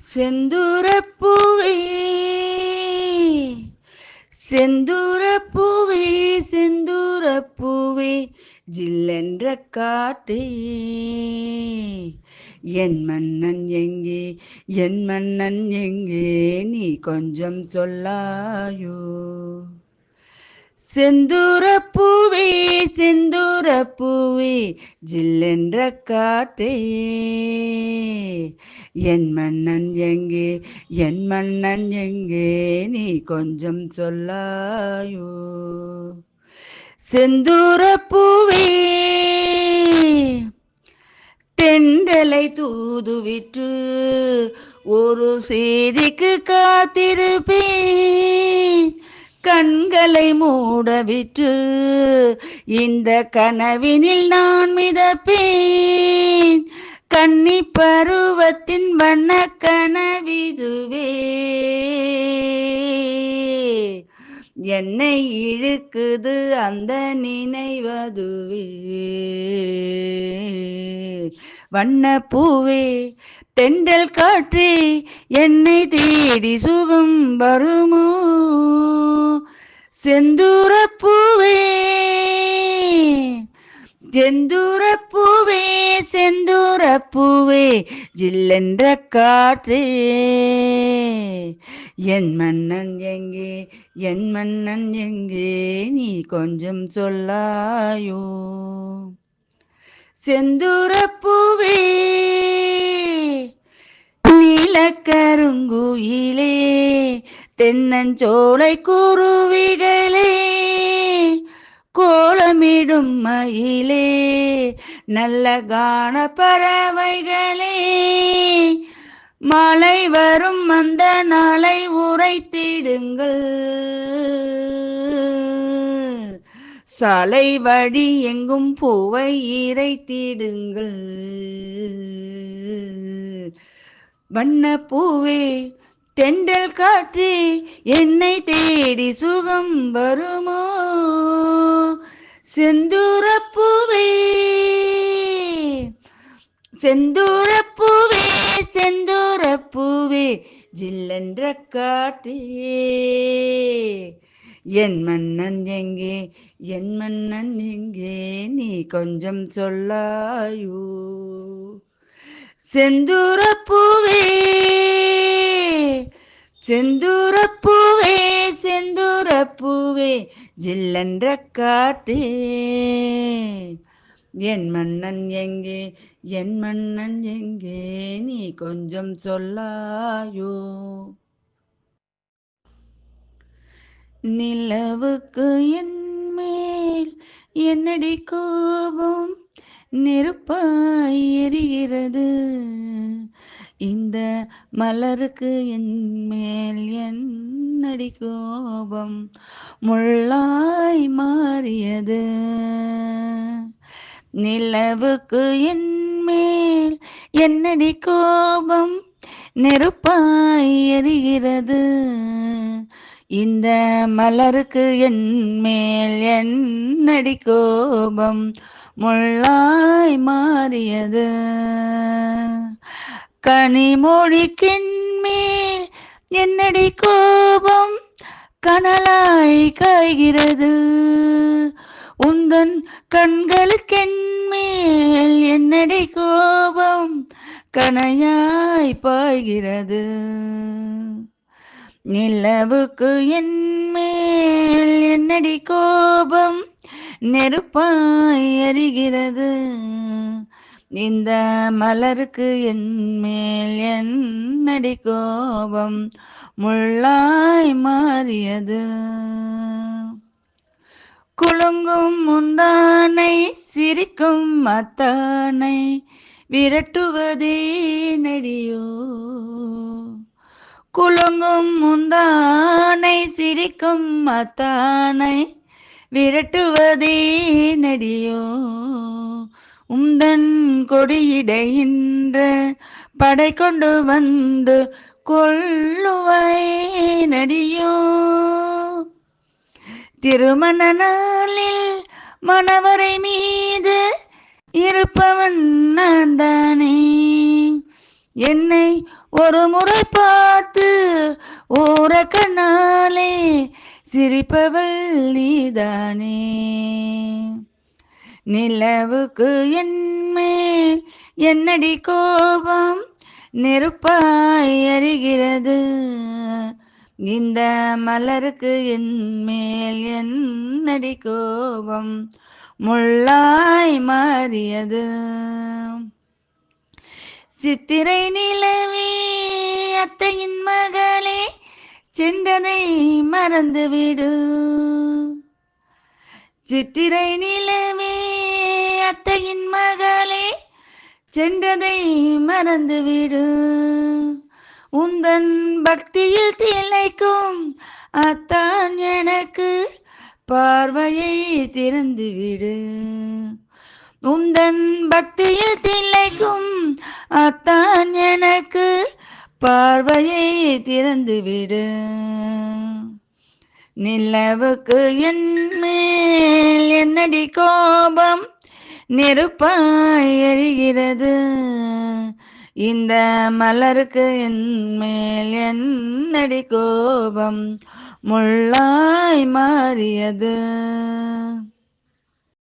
செந்தூரப்பூவே செந்தூரப்பூவே செந்தூரப்பூவே ஜில்லென்ற காற்றே என் மன்னன் எங்கே என் மன்னன் எங்கே நீ கொஞ்சம் சொல்லாயோ செந்தூரப்பூவே செந்தூரப்பூவே ஜில்லென்ற காற்றே என் மன்னன் எங்கே என் மன்னன் எங்கே நீ கொஞ்சம் சொல்லாயோ செந்தூரப்பூவே தென்றலை தூதுவிட்டு ஒரு செய்திக்கு காத்திருப்பேன் கண்களை மூடவிட்டு இந்த கனவினில் நான் மிதப்பேன் கன்னி பருவத்தின் வண்ண கனவிதுவே என்னை இழுக்குது அந்த நினைவதுவே வண்ணப்பூவே தென்றல் காற்றே என்னை தேடி சுகம் வருமோ செந்தூரப்பூவே செந்தூரப்பூவே செந்தூரப்பூவே ஜில்லென்ற காற்றே என் மன்னன் எங்கே என் மன்னன் எங்கே நீ கொஞ்சம் சொல்லாயோ செந்தூரப்பூவே நீலக்கருங்குயிலே தென்னஞ்சோலை குருவிகளே கோலமிடும் மயிலே நல்ல கான பறவைகளே மாலை வரும் அந்த நாளை உரைத்திடுங்கள் சாலை வழி எங்கும் பூவை இறைத்திடுங்கள் வண்ணப்பூவே தென்றல் காற்றே என்னை தேடி சுகம் வருமோ செந்தூரப்பூவே செந்தூரப்பூவே செந்தூரப்பூவே ஜில்லென்ற காற்றே என் மன்னன் எங்கே என் மன்னன் எங்கே நீ கொஞ்சம் சொல்லாயோ செந்தூரப்பூவே செந்தூரப்பூவே செந்தூரப்பூவே ஜில்லென்ற காற்றே என் மன்னன் எங்கே என் மன்னன் எங்கே நீ கொஞ்சம் சொல்லாயோ நிலவுக்கு என் மேல் என்னடி கோபம் நெருப்பாய் எரிகிறது இந்த மலருக்கு என் மேல் என்னடி கோபம் முள்ளாய் மாறியது நிலவுக்கு என் மேல் என்னடி கோபம் நெருப்பாய் எரிகிறது இந்த மலருக்கு என் மேல் என்னடி கோபம் முள்ளாய் மாறியது கனிமொழிக்கின் மேல் என்னடி கோபம் கனலாய் காய்கிறது உந்தன் கண்களுக்கென் மேல் என்னடி கோபம் கனையாய் பாய்கிறது நிலவுக்கு என் மேல் என்னடி கோபம் நெருப்பாய் எரிகிறது இந்த மலருக்கு என் மேல் என்னடி கோபம் முள்ளாய் மாறியது குலுங்கும் முந்தானை சிரிக்கும் அத்தானை விரட்டுவதே நடியோ குலுங்கும் முந்தானை சிரிக்கும் அத்தானை விரட்டுவதே நடியோ உந்தன் கொடியிடையின்ற படை கொண்டு வந்து கொள்ளுவை நடியோ திருமண நாளில் மணவரை மீது இருப்பவன் நான் தானே என்னை ஒரு முறை பார்த்து ஓர கண்ணாலே சிரிப்பவள் நீதானே. நிலவுக்கு என்மேல் என்னடி கோபம் நெருப்பாய் எரிகிறது. இந்த மலருக்கு என்மேல் என்னடி கோபம் முள்ளாய் மாறியது. சித்திரை நிலவே அத்தையின் மகளே சென்றதை மறந்துவிடு. சித்திரை நிலவே அத்தையின் மகளே சென்றதை மறந்துவிடு. உந்தன் பக்தியில் திளைக்கும் அத்தான் எனக்கு பார்வையை திறந்துவிடு. உந்தன் பக்தியில் திளைக்கும் அத்தான் எனக்கு பார்வையை திறந்துவிடு. நிலவுக்கு என்மேல் என்னடி கோபம் நெருப்பாய் எரிகிறது. இந்த மலருக்கு என்மேல் என்னடி கோபம் முள்ளாய் மாறியது.